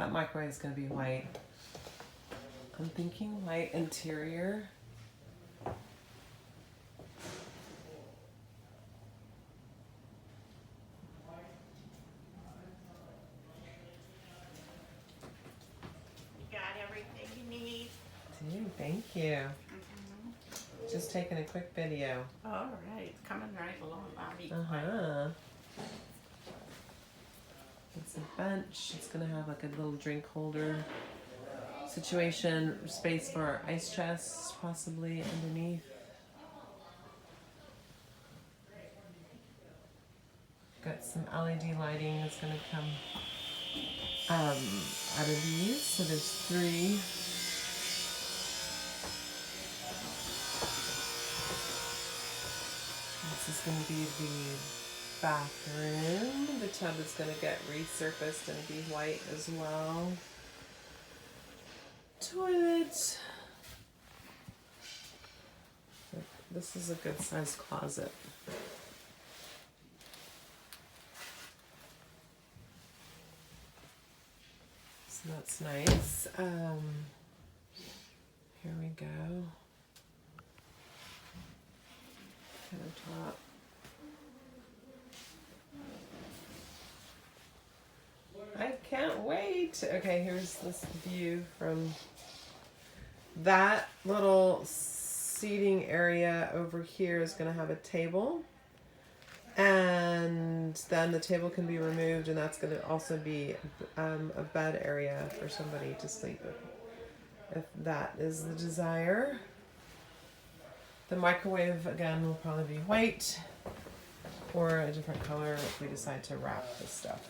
That microwave is going to be white. I'm thinking white interior. You got everything you need? Dude, thank you. Just taking a quick video. All right, it's coming right along, Bobby. Uh-huh. It's a bench. It's gonna have like a little drink holder situation, space for ice chests possibly underneath. Got some LED lighting that's gonna come out of these. So there's 3. This is gonna be the bathroom. The tub is gonna get resurfaced and be white as well. Toilet. This is a good sized closet. So that's nice. Here we go. Countertop. I can't wait. Okay, here's this view from that little seating area over here is going to have a table. And then the table can be removed, and that's going to also be a bed area for somebody to sleep in, if that is the desire. The microwave, again, will probably be white or a different color if we decide to wrap this stuff.